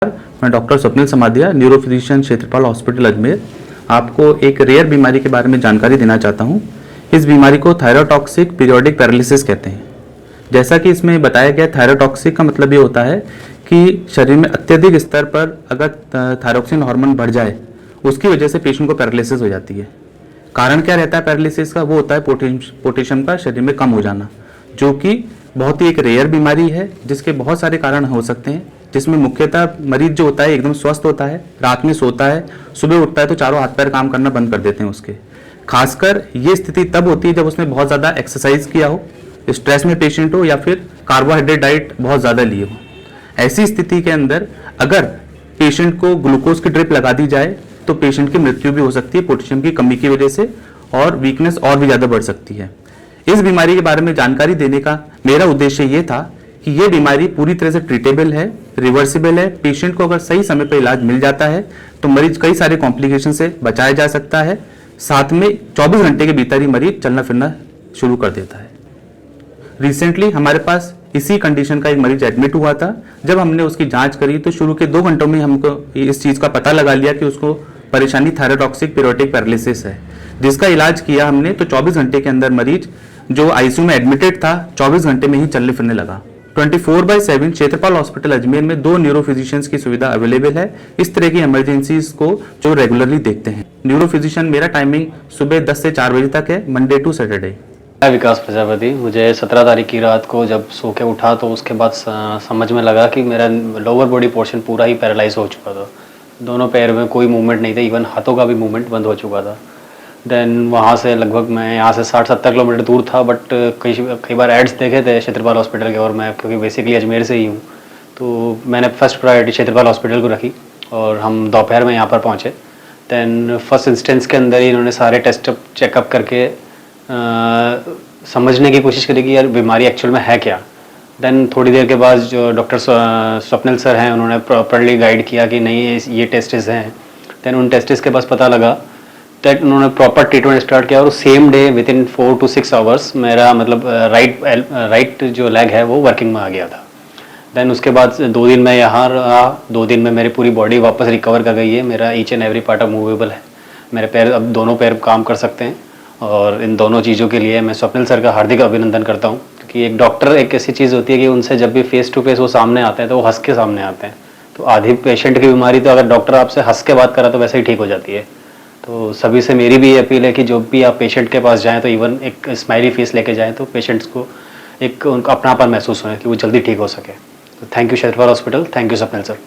मैं doctor Swapnil Samadhiya, neuro physician, Kshetrapal hospital Ajmer. आपको एक रेयर बीमारी के बारे में जानकारी देना चाहता हूँ। इस बीमारी को थायरोटॉक्सिक पीरियोडिक पैरालिसिस कहते हैं। जैसा कि इसमें बताया गया, थायरोटॉक्सिक का मतलब ये होता है कि शरीर में अत्यधिक स्तर पर अगर थायरोक्सिन हार्मोन बढ़ जाए, उसकी वजह से पेशेंट को पैरालिसिस हो जाती है। कारण क्या रहता है पैरालिसिस का? वो होता है पोटेशियम का शरीर में कम हो जाना, जो कि बहुत ही एक रेयर बीमारी है, जिसके बहुत सारे कारण हो सकते हैं। जिसमें मुख्यतः मरीज जो होता है एकदम स्वस्थ होता है, रात में सोता है, सुबह उठता है तो चारों हाथ पैर काम करना बंद कर देते हैं उसके। खासकर ये स्थिति तब होती है जब उसने बहुत ज़्यादा एक्सरसाइज किया हो, स्ट्रेस में पेशेंट हो, या फिर कार्बोहाइड्रेट डाइट बहुत ज़्यादा लिए हो। ऐसी स्थिति के अंदर अगर पेशेंट को ग्लूकोज की ड्रिप लगा दी जाए तो पेशेंट की मृत्यु भी हो सकती है पोटेशियम की कमी की वजह से, और वीकनेस और भी ज़्यादा बढ़ सकती है। इस बीमारी के बारे में जानकारी देने का मेरा उद्देश्य ये था कि ये बीमारी पूरी तरह से ट्रीटेबल है, रिवर्सिबल है। पेशेंट को अगर सही समय पर इलाज मिल जाता है तो मरीज कई सारे कॉम्प्लिकेशन से बचाया जा सकता है। साथ में 24 घंटे के भीतर ही मरीज चलना फिरना शुरू कर देता है। रिसेंटली हमारे पास इसी कंडीशन का एक मरीज एडमिट हुआ था। जब हमने उसकी जांच करी तो शुरू के 2 घंटों में हमको इस चीज़ का पता लगा लिया कि उसको परेशानी थायरोटॉक्सिक पीरियोडिक पैरालिसिस है, जिसका इलाज किया हमने। तो 24 घंटे के अंदर मरीज जो आईसीयू में एडमिटेड था, 24 घंटे में ही चलने फिरने लगा। 24/7 क्षेत्रपाल हॉस्पिटल अजमेर में 2 न्यूरो फिजिशियंस की सुविधा अवेलेबल है इस तरह की इमरजेंसीज को जो रेगुलरली देखते हैं। न्यूरो फिजिशियन मेरा टाइमिंग सुबह 10 से 4 बजे तक है, मंडे टू सैटरडे। विकास प्रजापति। मुझे 17 तारीख की रात को जब सो के उठा तो उसके बाद समझ में लगा कि मेरा लोअर बॉडी पोर्शन पूरा ही पैरालाइज हो चुका था। दोनों पैर में कोई मूवमेंट नहीं था, इवन हाथों का भी मूवमेंट बंद हो चुका था। देन वहाँ से लगभग मैं यहाँ से 60-70 किलोमीटर दूर था, बट कई बार एड्स देखे थे क्षेत्रपाल हॉस्पिटल के, और मैं क्योंकि बेसिकली अजमेर से ही हूँ तो मैंने फर्स्ट प्रायोरिटी क्षेत्रपाल हॉस्पिटल को रखी और हम दोपहर में यहाँ पर पहुँचे। देन फर्स्ट इंस्टेंस के अंदर ही इन्होंने सारे टेस्ट चेकअप करके समझने की कोशिश करी कि यार बीमारी एक्चुअल में है क्या। देन थोड़ी देर के बाद जो डॉक्टर स्वप्निल सर हैं उन्होंने प्रॉपरली गाइड किया कि नहीं ये टेस्टिस हैं। देन उन टेस्टिस के पास पता लगा, दैट उन्होंने प्रॉपर ट्रीटमेंट स्टार्ट किया और same day with in 4 to 6 hours मेरा मतलब राइट जो लेग है वो वर्किंग में आ गया था। देन उसके बाद 2 दिन मैं यहाँ रहा। 2 दिन में मेरी पूरी बॉडी वापस रिकवर कर गई है। मेरा each and every part of movable है। मेरे पैर अब दोनों पैर काम कर सकते हैं, और इन दोनों चीज़ों के लिए मैं स्वप्निल सर का हार्दिक अभिनंदन करता हूँ। क्योंकि एक डॉक्टर एक ऐसी चीज़ होती है कि उनसे जब भी फेस टू फेस वो सामने आते हैं तो वो हंस के सामने आते हैं। तो आधी पेशेंट की बीमारी तो अगर डॉक्टर आपसे हंस के बात करा तो वैसे ही ठीक हो जाती है। तो सभी से मेरी भी अपील है कि जो भी आप पेशेंट के पास जाएँ तो इवन एक स्माइली फेस लेके जाएँ तो पेशेंट्स को एक उनका अपनापन महसूस हो कि वो जल्दी ठीक हो सके। तो thank you Kshetrapal hospital, thank you Swapnil sir.